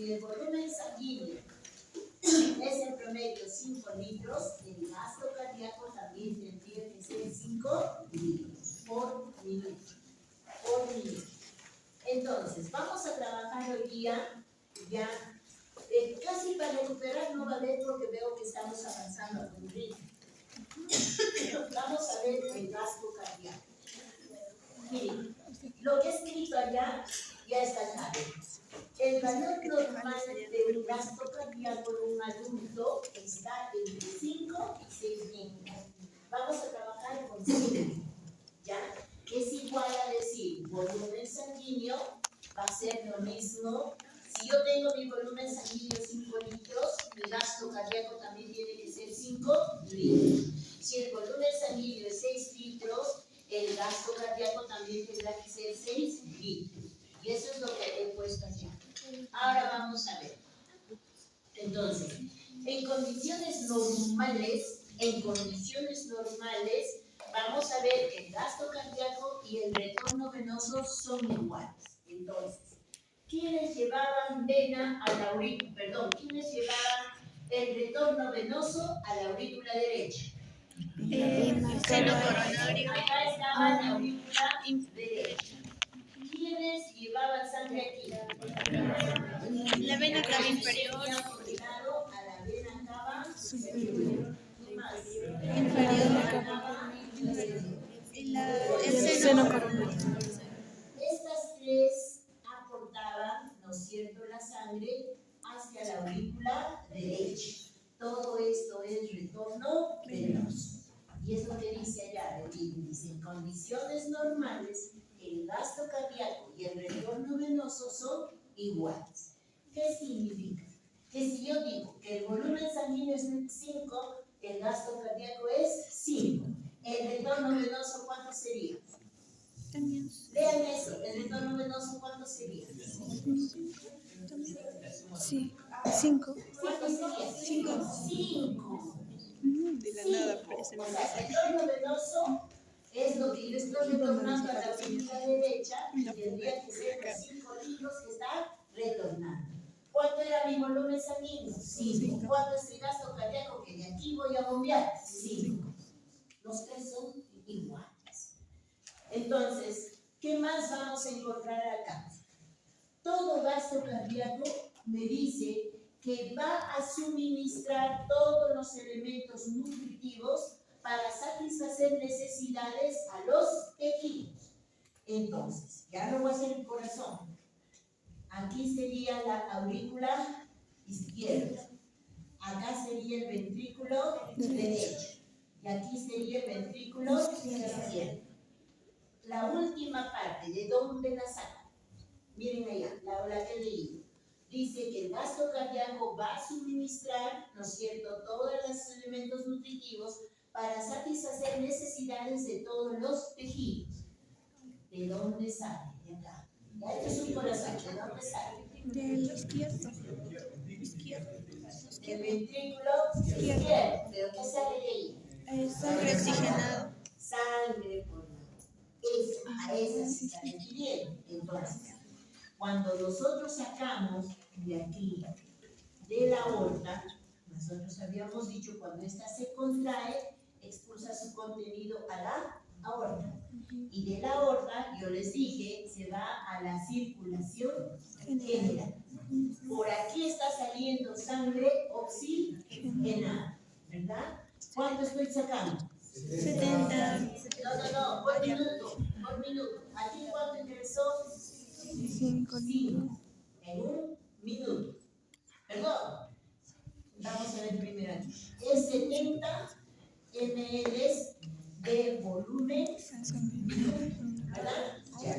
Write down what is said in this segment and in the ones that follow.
si el volumen sanguíneo es en promedio 5 litros, el gasto cardíaco también tendría que ser 5 litros por minuto. Entonces, vamos a trabajar hoy día ya. Casi para recuperar no va a haber porque veo que estamos avanzando a un ritmo. Vamos a ver el gasto cardíaco. Miren, lo que he escrito allá ya está claro. El valor normal de un gasto cardíaco en un adulto está entre 5 y 6 minutos. Vamos a trabajar con 5, ¿ya? Es igual a decir, volumen sanguíneo va a ser lo mismo. Si yo tengo mi volumen sanguíneo 5 litros, mi gasto cardíaco también tiene que ser 5 litros. Si el volumen sanguíneo es 6 litros, el gasto cardíaco también tendrá que ser 6 litros. Y eso es lo que he puesto aquí. Ahora vamos a ver. Entonces, en condiciones normales, vamos a ver que el gasto cardíaco y el retorno venoso son iguales. Entonces, ¿quiénes llevaban vena a la aurícula? Perdón, ¿quiénes llevaban el retorno venoso a la aurícula derecha? Seno coronario. Acá estaba la aurícula derecha. ¿Quiénes llevaban sangre aquí? La vena cava inferior. A la vena cava superior. ¿Qué más? El seno coronario. Estas tres aportaban, ¿no es cierto?, la sangre hacia la aurícula derecha. Todo esto es retorno venoso. Y es lo que dice allá, dice, en condiciones normales, el gasto cardíaco y el retorno venoso son iguales. ¿Qué significa? Que si yo digo que el volumen sanguíneo es 5, el gasto cardíaco es 5. ¿El retorno venoso cuánto sería? Vean eso, ¿el retorno venoso cuánto sería? Sí, 5. ¿Cuánto sería? 5. De la nada aparece. O sea, el retorno venoso es lo que yo estoy retornando a la aurícula derecha y tendría que ser los 5 litros que está retornando. ¿Cuánto era mi volumen sanguíneo? 5. ¿Cuánto es el gasto cardíaco que de aquí voy a bombear? 5. Los tres son iguales. Entonces, ¿qué más vamos a encontrar acá? Todo gasto cardíaco me dice que va a suministrar todos los elementos nutritivos para satisfacer necesidades a los tejidos. Entonces, ya no voy a hacer el corazón. Aquí sería la aurícula izquierda. Acá sería el ventrículo derecho. Y aquí sería el ventrículo izquierdo. La última parte, ¿de dónde la saco? Miren allá, la que leí. Dice que el gasto cardíaco va a suministrar, ¿no es cierto?, todos los elementos nutritivos para satisfacer necesidades de todos los tejidos. ¿De dónde sale? De acá. Ya este es un corazón, ¿de dónde sale? Del izquierdo. El ventrículo izquierdo. ¿Pero qué sale de ahí? Sangre oxigenada. Sangre por a esa se está refiriendo. Entonces, cuando nosotros sacamos de aquí, de la aorta, nosotros habíamos dicho cuando ésta se contrae, expulsa su contenido a la aorta. Y de la aorta, yo les dije, se va a la circulación general. Por aquí está saliendo sangre oxigenada, ¿verdad? ¿Cuánto estoy sacando? 70. No, por minuto. ¿Aquí cuánto ingresó? 5 5. En un minuto. Perdón. Vamos a ver primero aquí. Es 70 ml de volumen, ¿verdad? Ya.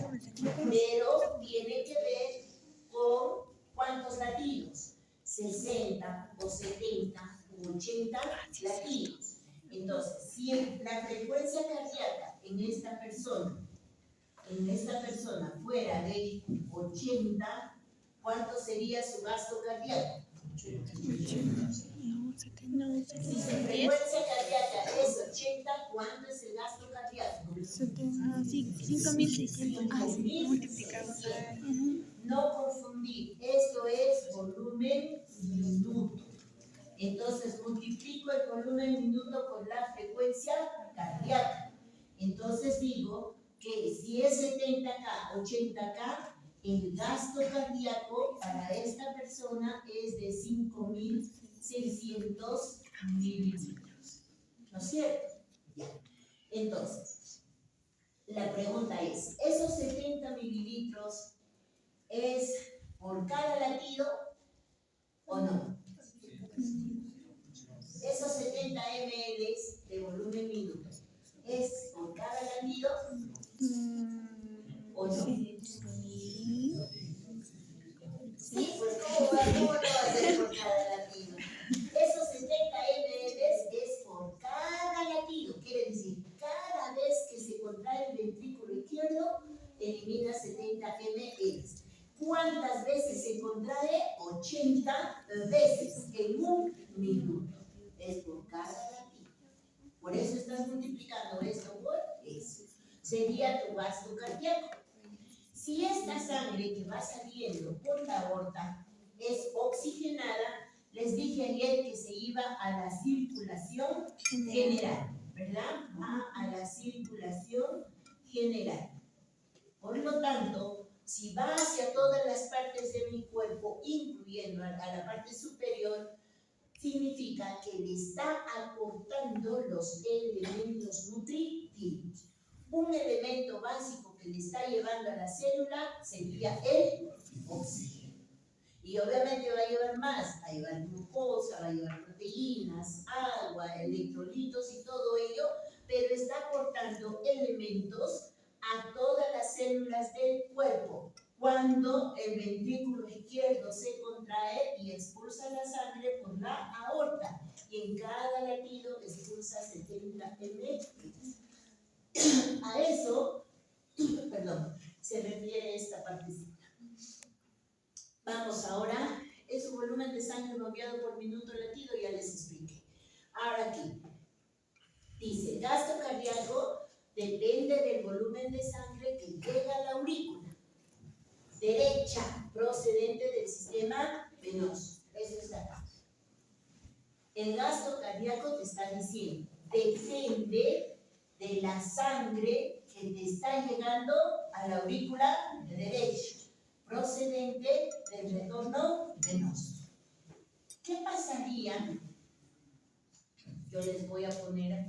Pero tiene que ver con cuántos latidos. 60 o 70 o 80 latidos. Entonces, si la frecuencia cardíaca en esta persona fuera de 80, ¿cuánto sería su gasto cardíaco? 80. Si su frecuencia cardíaca es 80, ¿cuánto es el gasto cardíaco? 5.600. multiplicado. No confundir, esto es volumen Entonces multiplico el volumen minuto por la frecuencia cardíaca. Entonces digo que si es 70K, 80K, el gasto cardíaco para esta persona es de 5.600 mililitros. ¿No es cierto? Ya. Entonces, la pregunta es, ¿esos 70 mililitros es por cada latido o no? Esos 70 ml de volumen minuto, ¿es por cada latido o no? Sí, pues ¿cómo no va a ser por cada latido? Esos 70 ml es por cada latido, quiere decir, cada vez que se contrae el ventrículo izquierdo, elimina 70 ml. ¿Cuántas veces se contrae? 80 veces en un minuto. Es por cada latido. Por eso estás multiplicando esto por eso. Sería tu gasto cardíaco. Si esta sangre que va saliendo por la aorta es oxigenada, les dije ayer que se iba a la circulación general, ¿verdad? A la circulación general. Por lo tanto, si va hacia todas las partes de mi cuerpo, incluyendo a la parte superior, significa que le está aportando los elementos nutritivos. Un elemento básico que le está llevando a la célula sería el oxígeno. Y obviamente va a llevar más, va a llevar glucosa, va a llevar proteínas, agua, electrolitos y todo ello, pero está aportando elementos a todas las células del cuerpo. Cuando el ventrículo izquierdo se contrae y expulsa la sangre por la aorta, y en cada latido expulsa 70 ml. A eso, se refiere esta partecita. Vamos ahora, es un volumen de sangre bombeado por minuto latido, ya les expliqué. Ahora aquí, dice, gasto cardíaco depende del volumen de sangre que llega a la aurícula derecha, procedente del sistema venoso. Eso está acá. El gasto cardíaco te está diciendo, depende de la sangre que te está llegando a la aurícula derecha, procedente del retorno venoso. ¿Qué pasaría? Yo les voy a poner,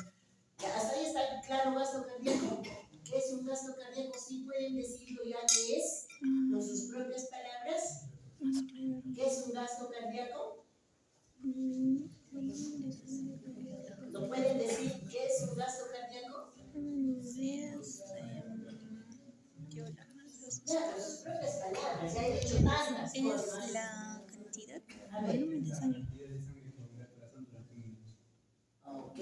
hasta ahí está claro gasto cardíaco. ¿Qué es un gasto cardíaco? ¿Sí pueden decirlo ya qué es? Con sus propias palabras. ¿Qué es un gasto cardíaco? ¿Lo pueden decir? ¿Qué es un gasto cardíaco? Ya, con sus propias palabras. Ya he dicho tantas formas. Es la cantidad A ver. volumen de sangre. Ok.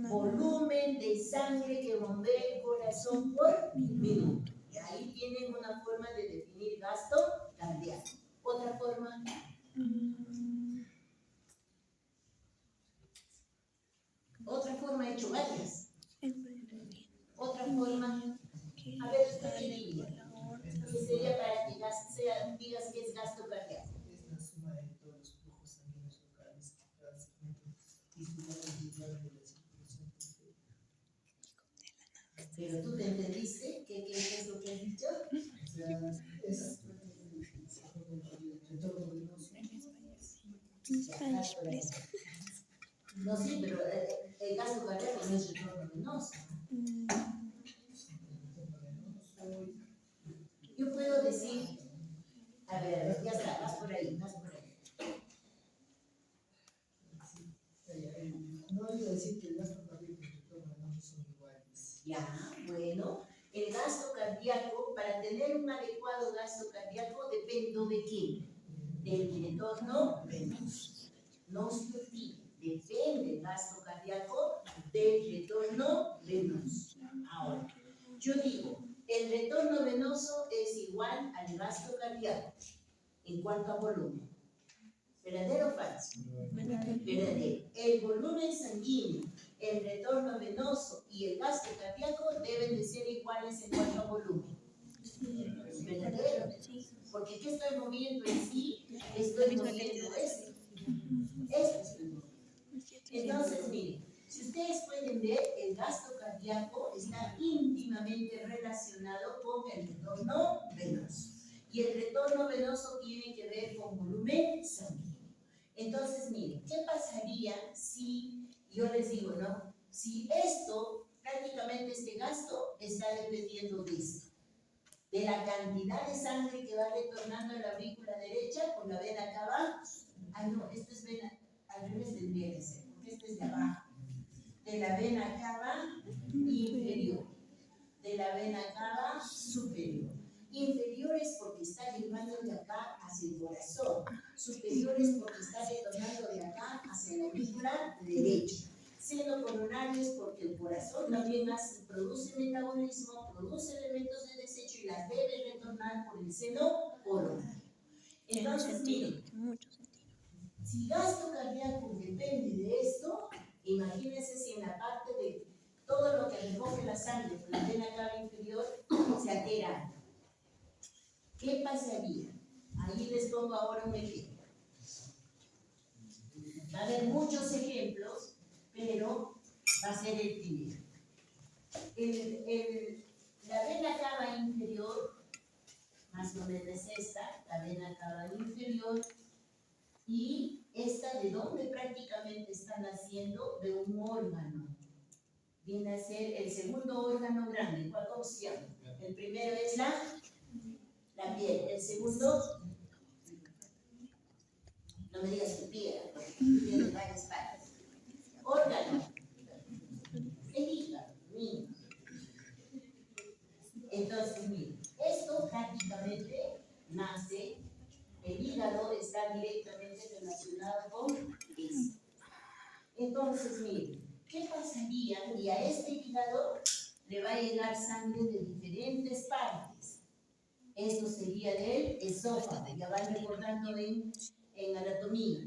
Volumen de sangre que bombea el corazón por minuto. Y ahí tienen una forma de definir gasto cardíaco. Otra forma. Otra forma, he hecho varias. Otra forma. A ver, usted qué diría. ¿Qué sería para que digas que es gasto cardíaco? Es la suma de todos los flujos sanguíneos locales que cada segmento disminuye el nivel de la circulación. Pero tú te entendiste, ¿qué es lo que has dicho? O sea, es el retorno venoso. No, sí, pero el gasto cardíaco no es retorno venoso. Yo puedo decir, a ver, ya está, vas por ahí. No iba a decir que el gasto cardíaco y el retorno venoso son iguales. Ya, bueno, el gasto cardíaco, para tener un adecuado gasto cardíaco, dependo de quién? Del retorno venoso. No se olvide, depende el gasto cardíaco del retorno venoso. Ahora, yo digo, el retorno venoso es igual al gasto cardíaco en cuanto a volumen. ¿Verdadero o falso? Verdadero. El volumen sanguíneo, el retorno venoso y el gasto cardíaco deben de ser iguales en cuanto a volumen. ¿Verdadero? Porque ¿qué estoy moviendo en sí? Estoy moviendo esto. Esto Entonces, miren, si ustedes pueden ver, el gasto cardíaco está íntimamente relacionado con el retorno venoso. Y el retorno venoso tiene que ver con volumen sanguíneo. Entonces, miren, ¿qué pasaría si yo les digo, no? Si esto, prácticamente este gasto, está dependiendo de esto, de la cantidad de sangre que va retornando a la aurícula derecha por la vena cava. Ah, no, esto es vena, al revés tendría que ser, porque esto es de abajo. De la vena cava inferior, de la vena cava superior. Inferiores porque está llevando de acá hacia el corazón, superiores porque está retornando de acá hacia la aurícula derecha. Seno coronarios porque el corazón también produce metabolismo, produce elementos de desecho y las debe retornar por el seno coronario. Entonces, miren, si gasto cardíaco depende de esto, imagínense si en la parte de todo lo que recoge la sangre por la vena cava inferior se altera. ¿Qué pasaría? Ahí les pongo ahora un ejemplo. Va a haber muchos ejemplos, pero va a ser el primero. La vena cava inferior, más o menos es esta, la vena cava inferior, y esta de donde prácticamente están haciendo de un órgano. Viene a ser el segundo órgano grande. ¿Cómo se llama? El primero es la piel. El segundo, no me digas tu piedra, porque tiene varias partes. Órgano. El hígado, niño. Entonces, miren, esto prácticamente nace, el hígado está directamente relacionado con esto. Entonces, miren, ¿qué pasaría? Y a este hígado le va a llegar sangre de diferentes partes. Esto sería del esófago, ya van recordando en anatomía.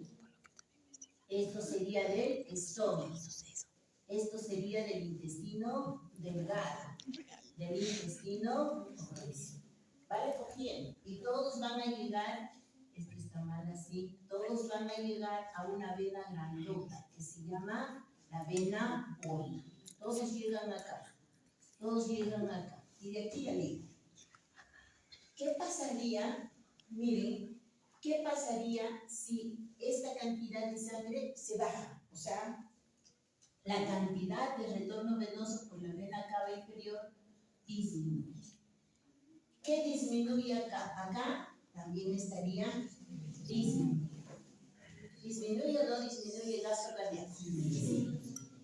Esto sería del estómago. Esto sería del intestino delgado, del intestino grueso. Va recogiendo y todos van a llegar, esto está mal así, todos van a llegar a una vena grandota que se llama la vena porta. Todos llegan acá, y de aquí arriba. ¿Qué pasaría? Miren, ¿qué pasaría si esta cantidad de sangre se baja? O sea, la cantidad de retorno venoso por la vena cava inferior disminuye. ¿Qué disminuye acá? Acá también estaría disminuyendo. ¿Disminuye o no disminuye el gasto cardíaco?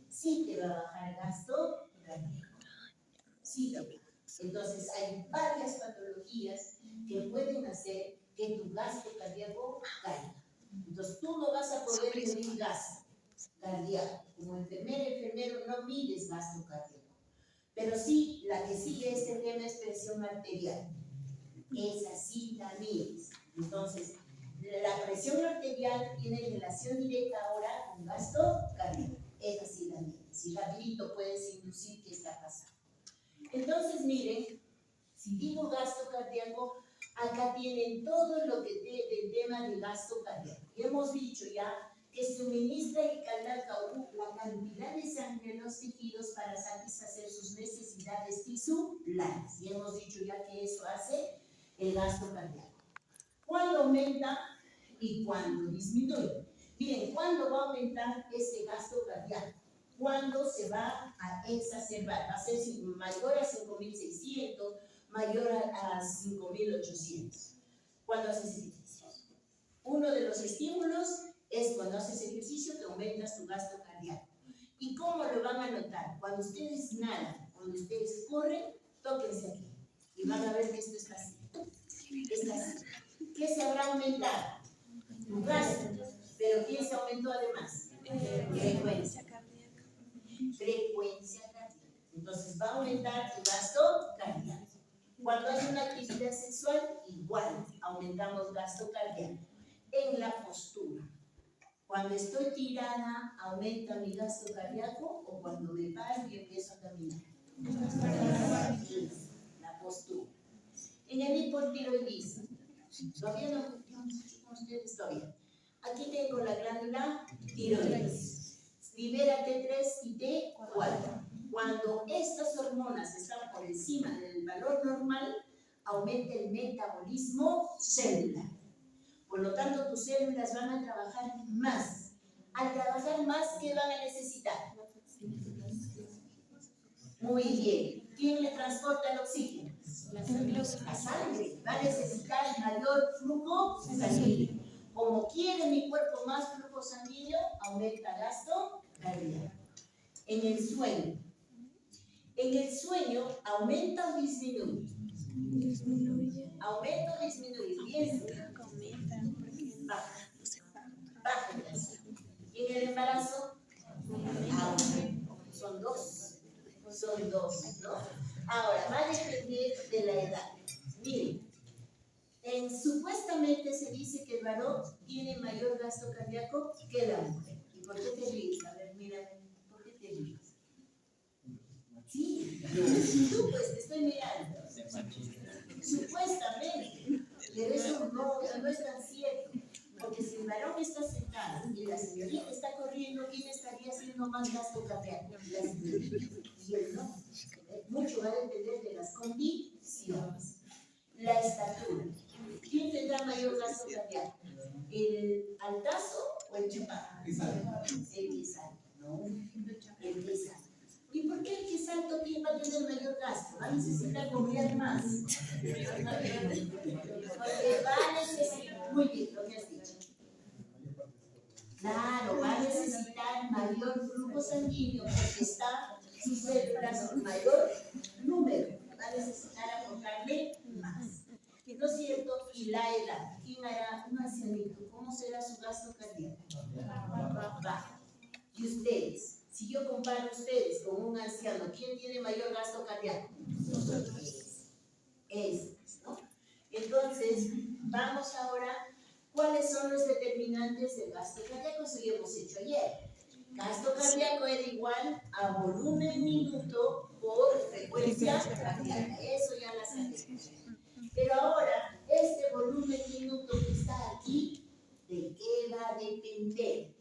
Sí te va a bajar el gasto cardíaco. Sí te va. Entonces hay varias patologías que pueden hacer que tu gasto cardíaco caiga. Entonces tú no vas a poder medir gasto cardíaco. Como enfermero no mides gasto cardíaco. Pero sí, la que sigue este tema es presión arterial. Esa sí la mides. Entonces, la presión arterial tiene relación directa ahora con gasto cardíaco. Esa sí la mides. Y rapidito puedes inducir qué está pasando. Entonces, miren, si digo gasto cardíaco, acá tienen todo lo que del tema de gasto cardíaco. Y hemos dicho ya que suministra el canal caudal la cantidad de sangre en los tejidos para satisfacer sus necesidades tisulares. Y hemos dicho ya que eso hace el gasto cardíaco. ¿Cuándo aumenta y cuándo disminuye? Bien, ¿cuándo va a aumentar ese gasto cardíaco? ¿Cuándo se va a exacerbar? Va a ser mayor a 5.600, mayor a 5.800. ¿Cuándo haces ejercicio? Uno de los estímulos es cuando haces ejercicio que aumentas tu gasto cardíaco. ¿Y cómo lo van a notar? Cuando ustedes nadan, cuando ustedes corren, tóquense aquí. Y van a ver que esto está así. Está así. ¿Qué se habrá aumentado? Tu gasto. Pero ¿quién se aumentó además? Frecuencia cardíaca. Entonces va a aumentar tu gasto cardíaco. Cuando hay una actividad sexual, igual aumentamos gasto cardíaco. En la postura. Cuando estoy tirada, ¿aumenta mi gasto cardíaco? ¿O cuando me paro y empiezo a caminar? La postura. En el hipotiroidismo, todavía no ustedes todavía. Aquí tengo la glándula tiroides. libera T3 y T4. Cuando estas hormonas están por encima del valor normal, aumenta el metabolismo celular. Por lo tanto, tus células van a trabajar más. Al trabajar más, ¿qué van a necesitar? Muy bien. ¿Quién le transporta el oxígeno? La sangre. Va a necesitar mayor flujo sanguíneo. Como quiere mi cuerpo más flujo sanguíneo, aumenta gasto cardíaco. En el sueño. En el sueño, ¿aumenta o disminuye? Disminuye. ¿Aumenta o disminuye? Bien. Baja. Baja el gasto. ¿Y en el embarazo? Aumenta. Son dos, ¿no? Ahora, va a depender de la edad. Miren, supuestamente se dice que el varón tiene mayor gasto cardíaco que la mujer. ¿Y por qué te ríes? A ver, mira, ¿por qué te ríes? Sí, tú pues te estoy mirando. Supuestamente, pero eso no es tan cierto. Porque si el varón está sentado y la señorita está corriendo, ¿quién estaría haciendo más gasto cardíaco? La señorita. Y él no. Mucho va a depender de las condiciones. La estatura. ¿Quién tendrá mayor gasto cardíaco? ¿El altazo o el chaparro? El que salta. No, el que salta. ¿Y por qué el que salta va a tener mayor gasto? Va a necesitar correr más. Porque va a necesitar, muy bien lo que has dicho. Claro, va a necesitar mayor flujo sanguíneo porque está sus células en mayor número. Va a necesitar aportarle más. ¿No es cierto? Y la edad. ¿Quién hará un ancianito? ¿Cómo será su gasto cardíaco? Bajo. Y ustedes, si yo comparo a ustedes con un anciano, ¿quién tiene mayor gasto cardíaco? ¿No? Entonces, vamos ahora, ¿cuáles son los determinantes del gasto cardíaco? Eso ya hemos hecho ayer. Gasto cardíaco era igual a volumen minuto por frecuencia cardíaca. Eso ya la sabemos. Pero ahora, este volumen minuto que está aquí, ¿de qué va a depender?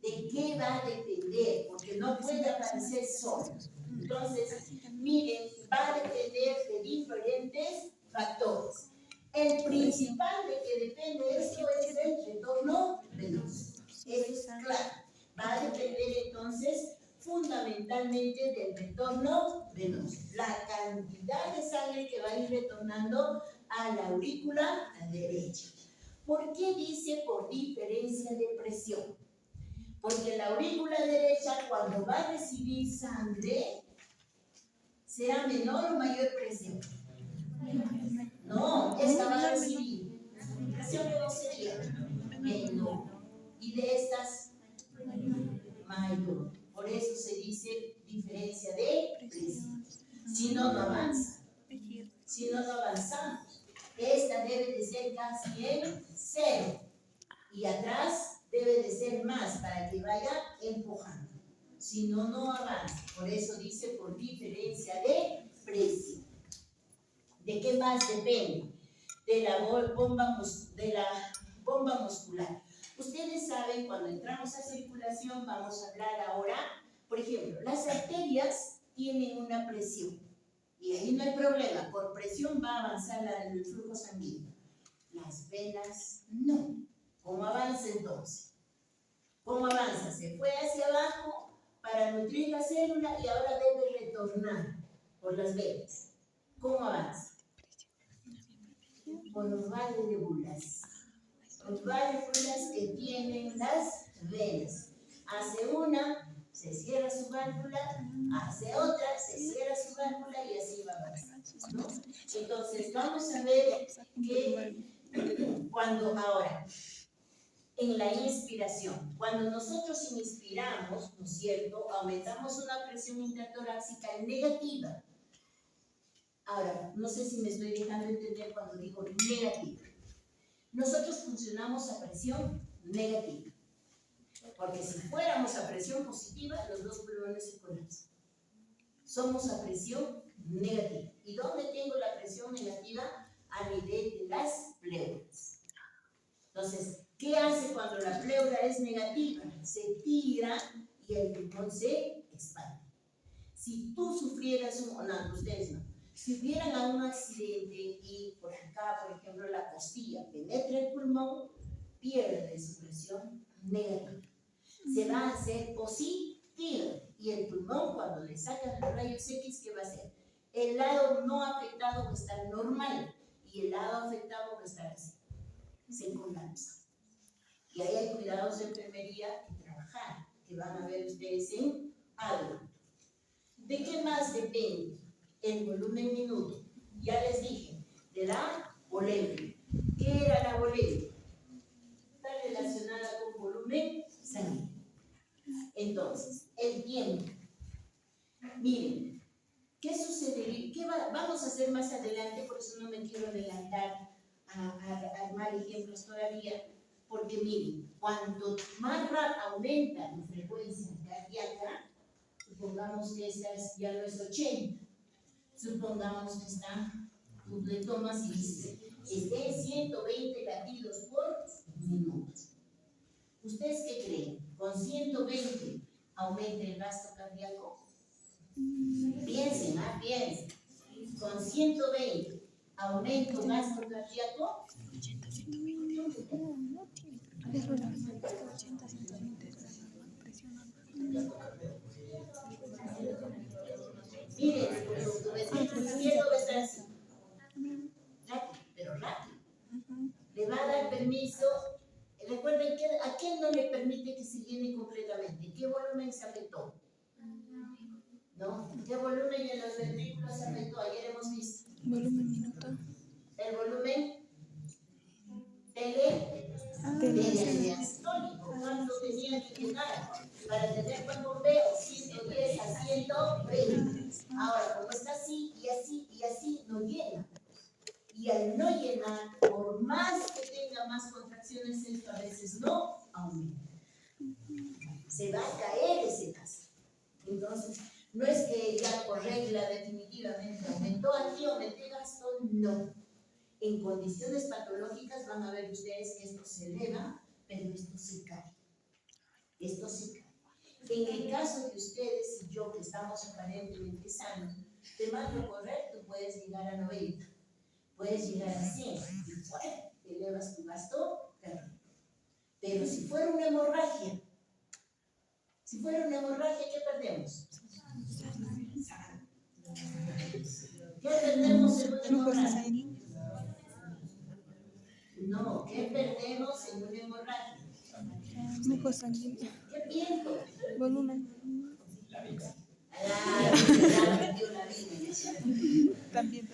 ¿De qué va a depender? Porque no puede aparecer solo. Entonces, miren, va a depender de diferentes factores. El principal de que depende de esto es el retorno venoso. Eso es claro. Va a depender entonces fundamentalmente del retorno venoso. La cantidad de sangre que va a ir retornando a la aurícula derecha. ¿Por qué dice por diferencia de presión? Porque la aurícula derecha, cuando va a recibir sangre, ¿será menor o mayor presión? No, esta va a recibir. ¿Presión cómo sería? Menor. Y de estas, mayor. Por eso se dice diferencia de presión. Si no, no avanza. Si no, no avanzamos. Esta debe de ser casi en cero. Y atrás debe de ser más para que vaya empujando. Si no, no avanza. Por eso dice por diferencia de presión. ¿De qué más depende? De la bomba muscular. Ustedes saben, cuando entramos a circulación, vamos a hablar ahora, por ejemplo, las arterias tienen una presión. Y ahí no hay problema, por presión va a avanzar el flujo sanguíneo. Las venas no. ¿Cómo avanza entonces? ¿Cómo avanza? Se fue hacia abajo para nutrir la célula y ahora debe retornar por las venas. ¿Cómo avanza? Por los válvulas. Los válvulas que tienen las venas. Hace una, se cierra su válvula, hace otra, se cierra su válvula y así va avanzando, ¿no? Entonces vamos a ver que cuando ahora, en la inspiración, cuando nosotros inspiramos, ¿no es cierto?, aumentamos una presión intratorácica negativa. Ahora, no sé si me estoy dejando entender cuando digo negativa. Nosotros funcionamos a presión negativa. Porque si fuéramos a presión positiva, los dos pulmones se colapsan. Somos a presión negativa. ¿Y dónde tengo la presión negativa? A nivel de las pleuras. Entonces, ¿qué hace cuando la pleura es negativa? Se tira y que el pulmón se expande. Si tú sufrieras no, ustedes no, si hubieran a un accidente y por acá, por ejemplo, la costilla penetra el pulmón, pierde su presión negativa. Se va a hacer positiva. Y el pulmón, cuando le sacan los rayos X, ¿qué va a hacer? El lado no afectado va a estar normal y el lado afectado va a estar así. Se colapsa. Y ahí hay cuidados de enfermería que trabajar, que van a ver ustedes en adulto. ¿De qué más depende el volumen minuto? Ya les dije, de la volemia. ¿Qué era la volemia? Está relacionada con volumen sanguíneo. Entonces, el tiempo. Miren, ¿qué sucedería? Vamos a hacer más adelante, por eso no me quiero adelantar a armar ejemplos todavía, porque miren, cuanto más rápido aumenta la frecuencia cardíaca, supongamos que esta ya no es 80, supongamos que está, tú le tomas y dices, esté 120 latidos por minuto. ¿Ustedes qué creen? ¿Con 120 aumenta el gasto cardíaco? Piensen, piensen. ¿Con 120 aumenta el gasto cardíaco? 80, 120. No tiene. Es lo mismo. 80, 120 es la presión. Miren, tu izquierdo va a estar así. Rápido, pero rápido. Le va a dar permiso. Recuerden que a quién no le permite que se llene completamente. ¿Qué volumen se afectó? ¿No? ¿Qué volumen en los ventrículos se afectó? Ayer hemos visto. Volumen minuto. El volumen telediastólico. ¿Cuánto tenía que llenar? Para tener buen bombeo, 110 a 120. Ahora, como está así y así y así, no llena. Y al no llenar, por más que tenga más contracciones, esto a veces no aumenta. Se va a caer ese gasto. Entonces, no es que ya por regla definitivamente aumentó aquí, aumenté gasto, no. En condiciones patológicas van a ver ustedes que esto se eleva, pero esto se cae. Esto se cae. En el caso de ustedes y yo, que estamos aparentemente sanos, te mando a correr, tú puedes llegar a 90. Puedes llegar a 100 y fuera, elevas tu gasto cardíaco. Pero si fuera una hemorragia, ¿qué perdemos? ¿Qué perdemos en una hemorragia? No, ¿qué perdemos en una hemorragia? Flujo sanguíneo. ¿Qué pierdo? Volumen. También.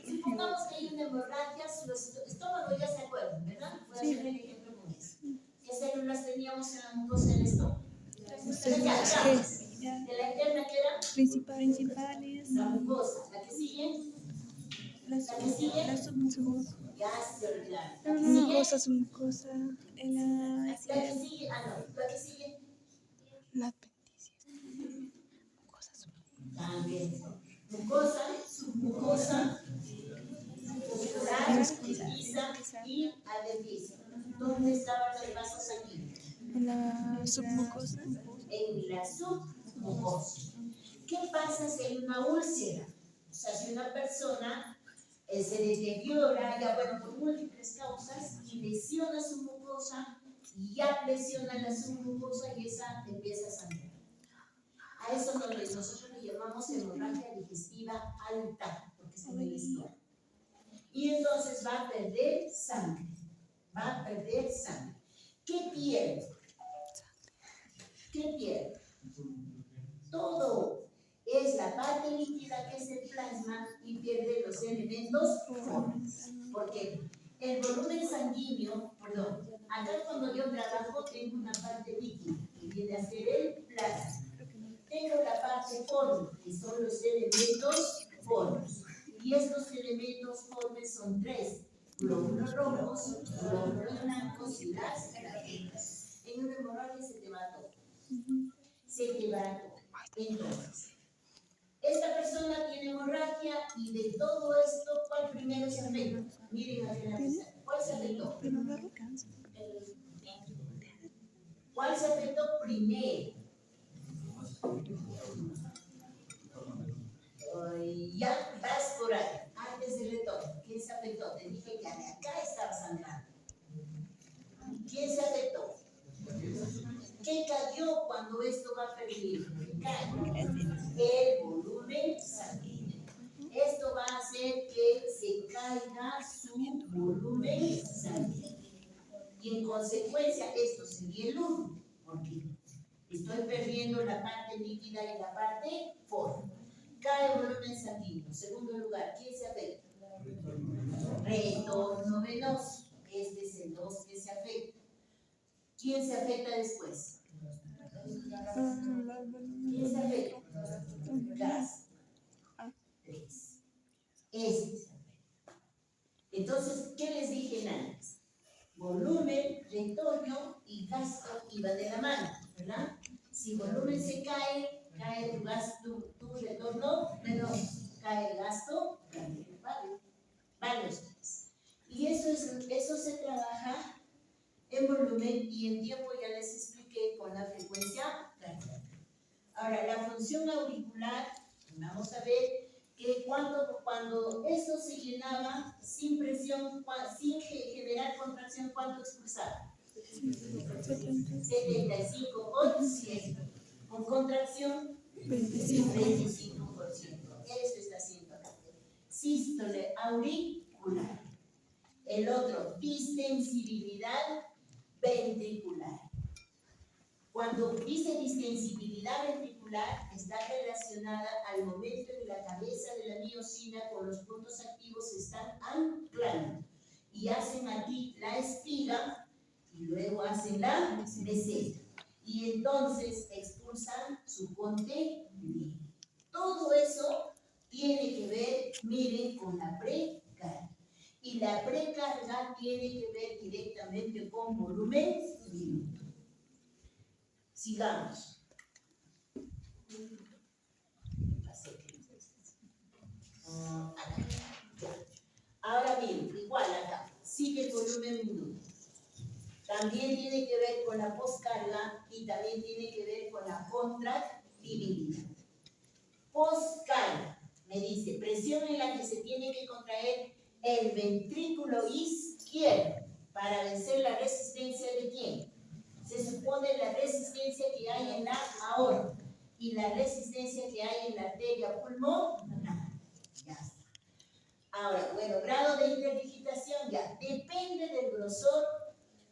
Supongamos que hay una hemorragia, su estómago ya se acuerdan, ¿verdad? Voy a hacer el ejemplo con eso. ¿Qué células teníamos en la mucosa del estómago? ¿De la interna qué era? Principales. La mucosa. ¿La que sigue? La submucosa. Ya se olvidaron. ¿La que sigue? Submucosa. La que sigue, no. ¿La que sigue? La apéndice. Mucosa submucosa. También. Mucosa, submucosa, muscular, lisa y adventicia. ¿Dónde estaban los vasos sanguíneos? En la submucosa. En la submucosa. ¿Qué pasa si hay una úlcera? O sea, si una persona se deteriora, ya bueno, por múltiples causas, y lesiona su mucosa, y ya presiona la submucosa y esa empieza a sangrar. A eso nosotros le llamamos hemorragia digestiva alta, porque está en el estómago. Y entonces va a perder sangre. ¿Qué pierde? Todo es la parte líquida que es el plasma y pierde los elementos formes. Porque el volumen sanguíneo, acá cuando yo trabajo tengo una parte líquida que viene a ser el plasma. Tengo la parte forme, que son los elementos formes. Y estos elementos formes son 3: glóbulos rojos, glóbulos blancos y las plaquetas. En una hemorragia se te va todo. Entonces, esta persona tiene hemorragia y de todo esto, ¿cuál primero se afecta? Miren hacia la pizarra. ¿Cuál se afectó? ¿Cuál se afectó primero? el volumen sanguíneo. Esto va a hacer que se caiga su volumen sanguíneo. Y en consecuencia, esto sería el 1, porque estoy perdiendo la parte líquida y la parte forma. Cae el volumen sanguíneo. Segundo lugar, ¿quién se afecta? Retorno venoso. Este es el 2 que se afecta. ¿Quién se afecta después? ¿Quién se afecta? Gas. 3. Este se afecta. Entonces, ¿qué les dije antes? Volumen, retorno y gasto iba de la mano, ¿verdad? Si volumen se cae, cae tu gasto, tu retorno menos, cae el gasto, también varios tres. Y eso se trabaja en volumen y en tiempo, ya les expliqué, con la frecuencia cardíaca. Ahora, la función auricular, vamos a ver que cuando esto se llenaba sin presión, sin generar contracción, ¿cuánto expulsaba? 75%. Con contracción, 25%. Eso está haciendo acá. Sístole auricular. El otro, distensibilidad ventricular. Cuando dice distensibilidad ventricular, está relacionada al momento en que la cabeza de la miocina con los puntos activos se están anclando y hacen aquí la espiga y luego hacen la meseta. Y entonces expulsan su contenido. Todo eso tiene que ver, miren, con la precarga. Y la precarga tiene que ver directamente con volumen minuto. Sigamos. Ahora bien, igual acá, sigue el volumen minuto. También tiene que ver con la poscarga y también tiene que ver con la contractibilidad. Poscarga, me dice, presión en la que se tiene que contraer el ventrículo izquierdo para vencer la resistencia de quién. Se supone la resistencia que hay en la aorta y la resistencia que hay en la arteria pulmonar. Ya está. Ahora, bueno, grado de interdigitación ya depende del grosor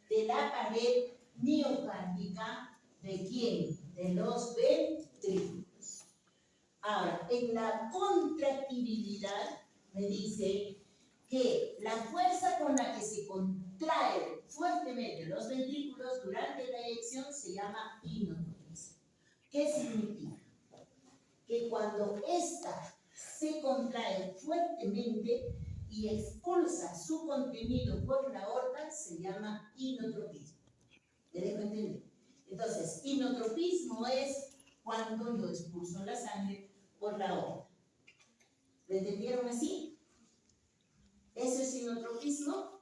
de la pared miocárdica de quién, de los ventrículos. Ahora, en la contractibilidad me dice que la fuerza con la que se contrae fuertemente los ventrículos durante la eyección se llama inotropismo. ¿Qué significa? Que cuando ésta se contrae fuertemente y expulsa su contenido por la aorta, se llama inotropismo. ¿Me dejo entender? Entonces, inotropismo es cuando yo expulso la sangre por la aorta. ¿Lo entendieron así? ¿Eso es inotropismo?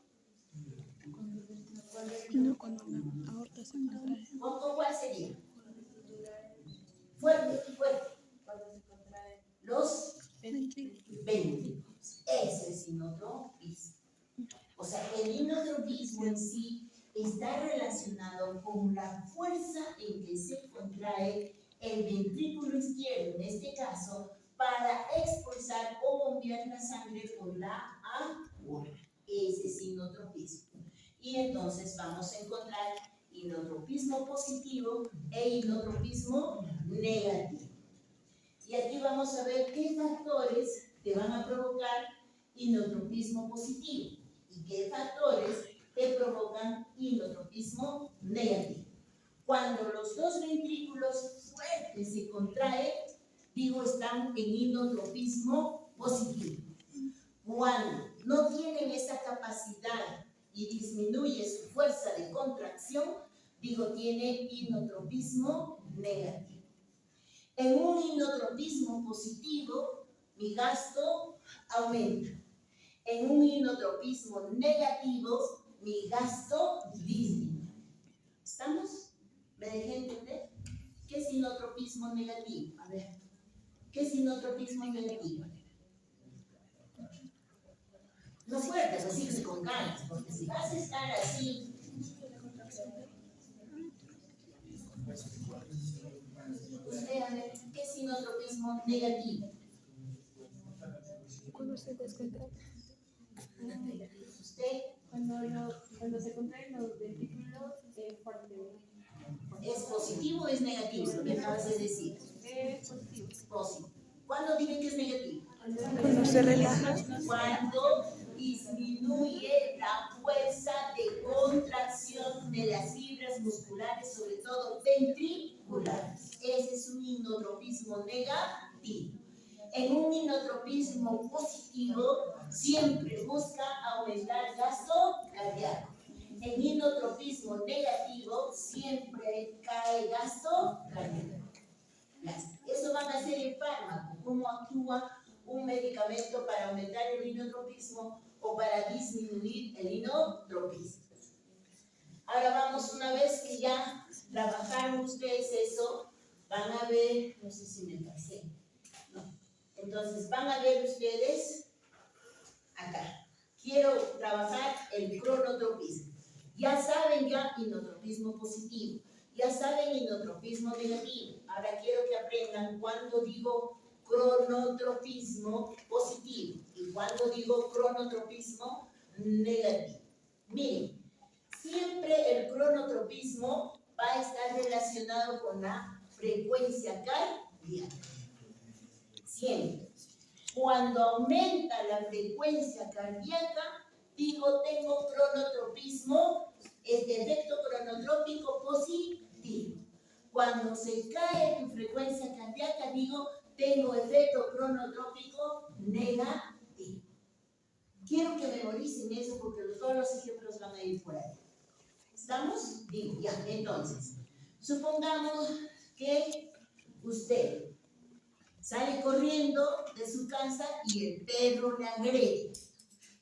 No, cuando la aorta se contrae. ¿Cuál sería? Fuerte, fuerte. Los ventrículos. Eso es inotropismo. O sea, el inotropismo en sí está relacionado con la fuerza en que se contrae el ventrículo izquierdo, en este caso, para expulsar o bombear la sangre por la aorta. Ese es inotropismo. Y entonces vamos a encontrar inotropismo positivo e inotropismo negativo. Y aquí vamos a ver qué factores te van a provocar inotropismo positivo y qué factores te provocan inotropismo negativo. Cuando los dos ventrículos fuertes se contraen, digo, están en inotropismo positivo. Cuando no tienen esa capacidad y disminuye su fuerza de contracción, digo, tiene inotropismo negativo. En un inotropismo positivo, mi gasto aumenta. En un inotropismo negativo, mi gasto disminuye. ¿Estamos? ¿Me dejé entender? ¿Qué es inotropismo negativo? A ver, ¿qué es inotropismo negativo? No fuerte, pues sí, con ganas, porque si vas a estar así, usted a ver, ¿qué es es inotropismo negativo? Cuando se descontrae. Usted Cuando se contraen los ventrículos fuertemente. es positivo o es negativo, lo que acabas de decir. Positivo. Positivo. ¿Cuándo dicen que es negativo? Cuando se relaja. Cuando disminuye la fuerza de contracción de las fibras musculares, sobre todo ventriculares. Ese es un inotropismo negativo. En un inotropismo positivo siempre busca aumentar el gasto cardíaco. En inotropismo negativo siempre cae gasto cardíaco. Eso van a ser el fármaco, cómo actúa un medicamento para aumentar el inotropismo o para disminuir el inotropismo. Ahora vamos, una vez que ya trabajaron ustedes eso, van a ver, no sé si me pasé, no. Entonces van a ver ustedes acá. Quiero trabajar el cronotropismo. Ya saben ya inotropismo positivo, ya saben inotropismo negativo. Ahora quiero que aprendan cuando digo cronotropismo positivo y cuando digo cronotropismo negativo. Miren, siempre el cronotropismo va a estar relacionado con la frecuencia cardíaca. Siempre. Cuando aumenta la frecuencia cardíaca, digo, tengo cronotropismo, este efecto cronotrópico positivo. Cuando se cae tu frecuencia cardíaca, digo, tengo efecto cronotrópico negativo. Quiero que memoricen eso porque todos los ejemplos van a ir por ahí. ¿Estamos? Digo, ya, entonces, supongamos que usted sale corriendo de su casa y el perro le agrede.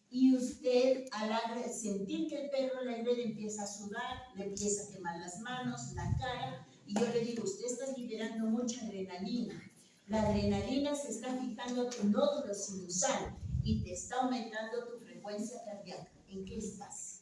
Y usted, al sentir que el perro le agrede, empieza a sudar, le empieza a quemar las manos, la cara. Y yo le digo, usted está liberando mucha adrenalina. La adrenalina se está fijando en tu nódulo sinusal y te está aumentando tu frecuencia cardíaca. ¿En qué estás?